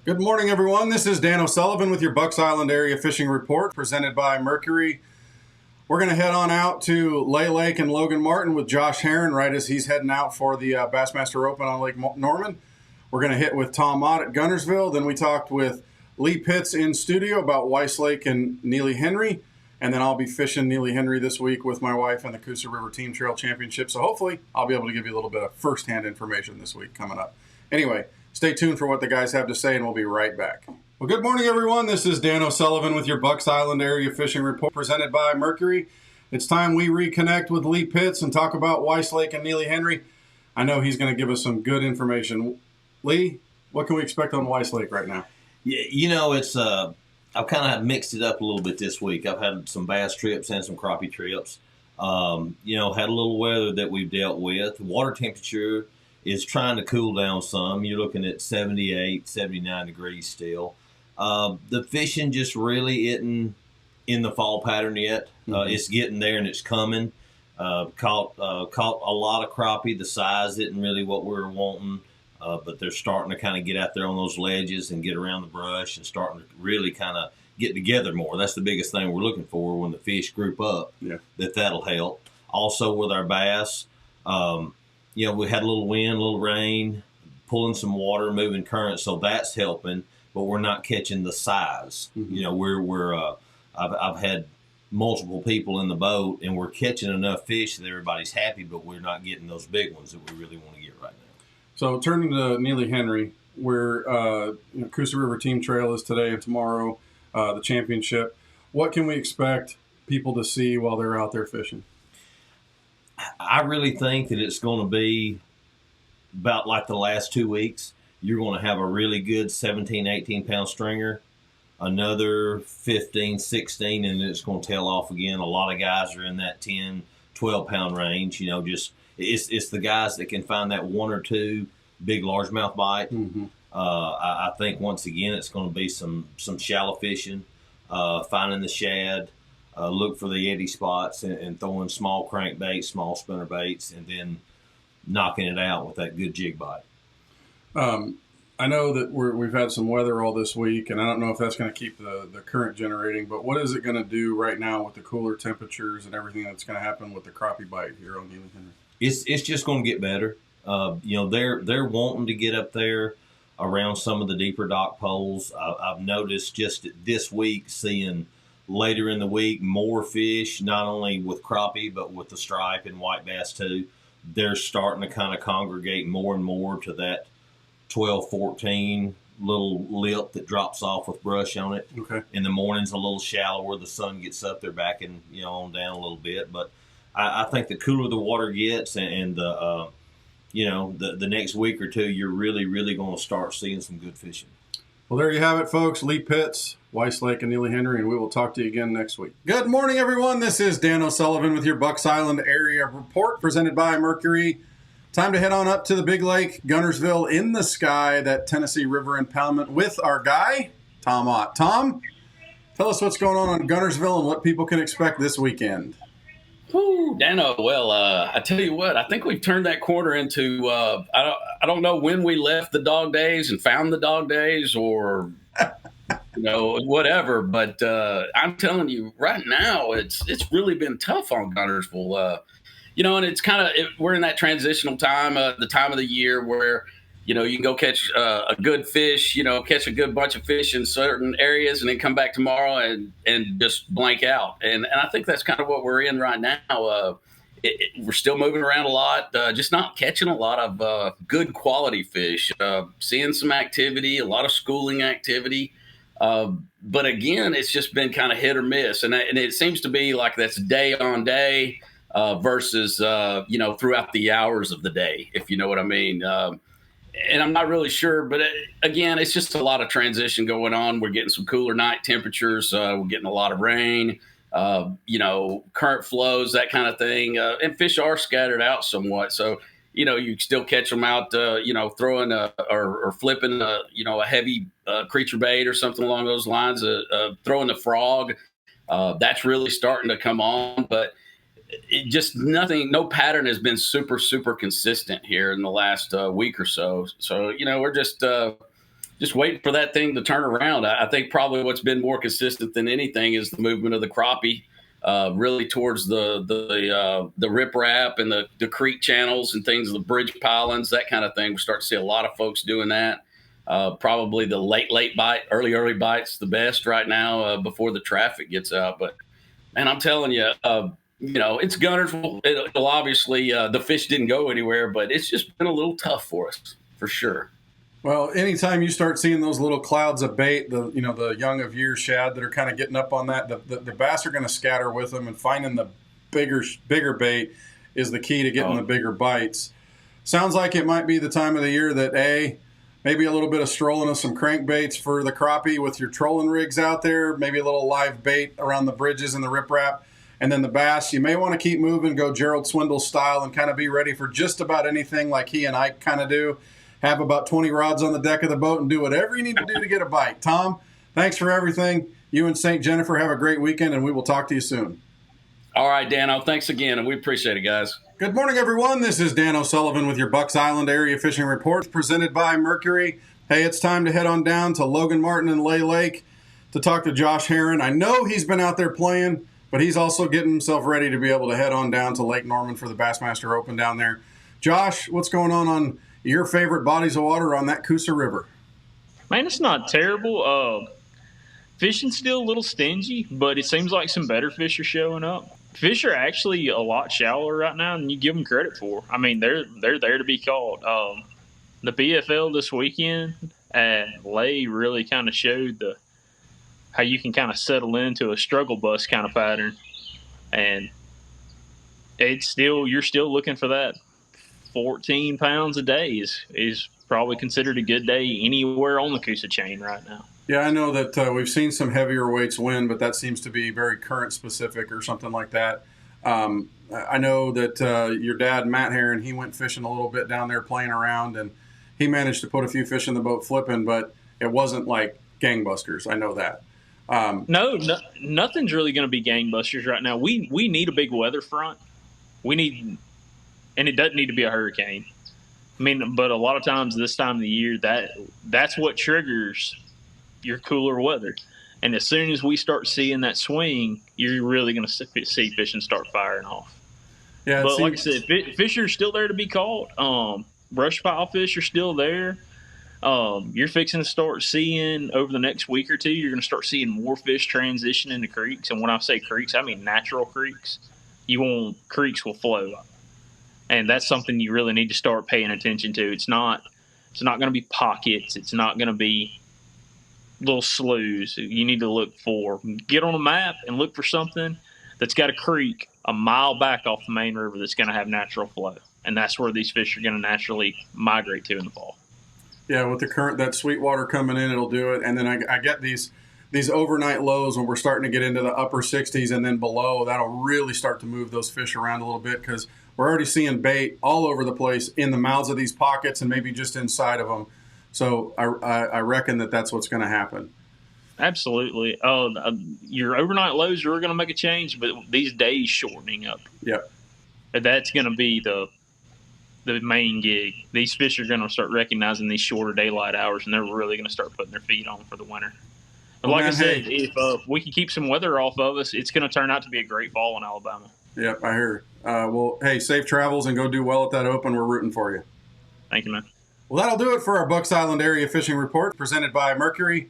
Good morning, everyone. This is Dan O'Sullivan with your Bucks Island Area Fishing Report presented by Mercury. We're going to head on out to Lay Lake and Logan Martin with Josh Herron right as he's heading out for the Bassmaster Open on Lake Norman. We're going to hit with Tom Ott at Guntersville. Then we talked with Lee Pitts in studio about Weiss Lake and Neely Henry. And then I'll be fishing Neely Henry this week with my wife and the Coosa River Team Trail Championship. So hopefully I'll be able to give you a little bit of firsthand information this week coming up. Anyway, stay tuned for what the guys have to say, and we'll be right back. Well, good morning, everyone. This is Dan O'Sullivan with your Bucks Island Area Fishing Report presented by Mercury. It's time we reconnect with Lee Pitts and talk about Weiss Lake and Neely Henry. I know he's going to give us some good information. Lee, what can we expect on Weiss Lake right now? Yeah, it's I've kind of mixed it up a little bit this week. I've had some bass trips and some crappie trips. Had a little weather that we've dealt with. The water temperature is trying to cool down some. You're looking at 78, 79 degrees still. The fishing just really isn't in the fall pattern yet. It's getting there and it's coming. Caught a lot of crappie. The size isn't really what we were wanting, but they're starting to kind of get out there on those ledges and get around the brush and starting to really kind of get together more. That's the biggest thing we're looking for when the fish group up. Yeah. That'll help. Also with our bass, we had a little wind, a little rain, pulling some water, moving current, so that's helping. But we're not catching the size. I've had multiple people in the boat, and we're catching enough fish that everybody's happy, but we're not getting those big ones that we really want to get right now. So turning to Neely Henry, where Coosa River Team Trail is today and tomorrow, the championship. What can we expect people to see while they're out there fishing? I really think that it's going to be about like the last 2 weeks. You're going to have a really good 17, 18-pound stringer, another 15, 16, and it's going to tail off again. A lot of guys are in that 10, 12-pound range. It's the guys that can find that one or two big largemouth bite. I think, once again, it's going to be some shallow fishing, finding the shad, look for the eddy spots and throwing small crankbaits, small spinner baits, and then knocking it out with that good jig bite. I know that we've had some weather all this week, and I don't know if that's going to keep the current generating, but what is it going to do right now with the cooler temperatures and everything that's going to happen with the crappie bite here on Neely Henry? It's just going to get better. They're wanting to get up there around some of the deeper dock poles. I've noticed just this week seeing later in the week more fish, not only with crappie but with the stripe and white bass too. They're starting to kind of congregate more and more to that 12, 14 little lip that drops off with brush on it. Okay. In the morning's a little shallower. The sun gets up, they're backing on down a little bit. But I think the cooler the water gets and the next week or two, you're really, really going to start seeing some good fishing. Well, there you have it, folks. Lee Pitts, Weiss Lake, and Neely Henry, and we will talk to you again next week. Good morning, everyone. This is Dan O'Sullivan with your Bucks Island Area Report presented by Mercury. Time to head on up to the big lake, Guntersville, in the sky, that Tennessee River impoundment with our guy, Tom Ott. Tom, tell us what's going on Guntersville and what people can expect this weekend. Whew, Dano, well, I tell you what, I think we've turned that corner into, I don't know when we left the dog days and found the dog days or, whatever. But I'm telling you right now, it's really been tough on Guntersville. And it's kind of, we're in that transitional time, the time of the year where, you can go catch a good fish, catch a good bunch of fish in certain areas and then come back tomorrow and just blank out. And I think that's kind of what we're in right now. We're still moving around a lot, just not catching a lot of good quality fish, seeing some activity, a lot of schooling activity. But again, it's just been kind of hit or miss. And it seems to be like that's day on day versus, throughout the hours of the day, if you know what I mean. And I'm not really sure, but again, it's just a lot of transition going on. We're getting some cooler night temperatures. We're getting a lot of rain, current flows, that kind of thing. And fish are scattered out somewhat. So, you still catch them out, throwing or flipping, a heavy creature bait or something along those lines, throwing the frog. That's really starting to come on, but no pattern has been super, super consistent here in the last week or so. So, we're just, just waiting for that thing to turn around. I think probably what's been more consistent than anything is the movement of the crappie, really towards the riprap and the creek channels and things, the bridge pilings, that kind of thing. We start to see a lot of folks doing that. Probably the late bite, early bite's the best right now before the traffic gets out. But man, I'm telling you, it's Guntersville. It'll obviously the fish didn't go anywhere, but it's just been a little tough for us for sure. Well, anytime you start seeing those little clouds of bait, the young of year shad that are kind of getting up on that, the bass are going to scatter with them, and finding the bigger bait is the key to getting the bigger bites. Sounds like it might be the time of the year that maybe a little bit of strolling of some crankbaits for the crappie with your trolling rigs out there, maybe a little live bait around the bridges and the riprap. And then the bass, you may want to keep moving, go Gerald Swindle style, and kind of be ready for just about anything like he and I kind of do. Have about 20 rods on the deck of the boat and do whatever you need to do to get a bite. Tom, thanks for everything. You and St. Jennifer have a great weekend, and we will talk to you soon. All right, Dano, thanks again, and we appreciate it, guys. Good morning, everyone. This is Dan O'Sullivan with your Bucks Island Area Fishing Report, presented by Mercury. Hey, it's time to head on down to Logan Martin and Lay Lake to talk to Josh Herron. I know he's been out there playing, but he's also getting himself ready to be able to head on down to Lake Norman for the Bassmaster Open down there. Josh, what's going on your favorite bodies of water on that Coosa River? Man, it's not terrible. Fishing's still a little stingy, but it seems like some better fish are showing up. Fish are actually a lot shallower right now than you give them credit for. I mean, they're there to be caught. The BFL this weekend at Lay really kind of showed how you can kind of settle into a struggle bus kind of pattern, and you're still looking for that 14 pounds a day is probably considered a good day anywhere on the Coosa chain right now. Yeah, I know that we've seen some heavier weights win, but that seems to be very current specific or something like that. I know that your dad, Matt Herron, he went fishing a little bit down there playing around, and he managed to put a few fish in the boat flipping, but it wasn't like gangbusters. I know that. No, nothing's really going to be gangbusters right now. We need a big weather front. And it doesn't need to be a hurricane. I mean, but a lot of times this time of the year, that's what triggers your cooler weather. And as soon as we start seeing that swing, you're really going to see fishing start firing off. Yeah, but like I said, fish are still there to be caught. Brush pile fish are still there. You're fixing to start seeing over the next week or two, you're going to start seeing more fish transition into creeks. And when I say creeks, I mean natural creeks. Creeks will flow up. And that's something you really need to start paying attention to. It's not going to be pockets. It's not going to be little sloughs. You need to get on a map and look for something that's got a creek a mile back off the main river that's going to have natural flow. And that's where these fish are going to naturally migrate to in the fall. Yeah, with the current, that sweet water coming in, it'll do it. And then I get these overnight lows when we're starting to get into the upper 60s and then below. That'll really start to move those fish around a little bit because we're already seeing bait all over the place in the mouths of these pockets and maybe just inside of them. So I reckon that's what's going to happen. Absolutely. Your overnight lows are going to make a change, but these days shortening up. Yep. That's going to be the main gig. These fish are going to start recognizing these shorter daylight hours, and they're really going to start putting their feet on for the winter. But like I said, if we can keep some weather off of us, it's going to turn out to be a great fall in Alabama. Yep, I hear. Well, hey, safe travels and go do well at that Open. We're rooting for you. Thank you, man. Well, that'll do it for our Bucks Island Area Fishing Report presented by Mercury.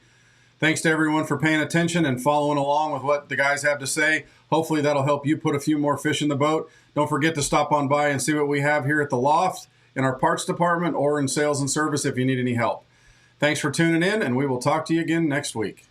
Thanks to everyone for paying attention and following along with what the guys have to say. Hopefully that'll help you put a few more fish in the boat. Don't forget to stop on by and see what we have here at the loft, in our parts department, or in sales and service if you need any help. Thanks for tuning in, and we will talk to you again next week.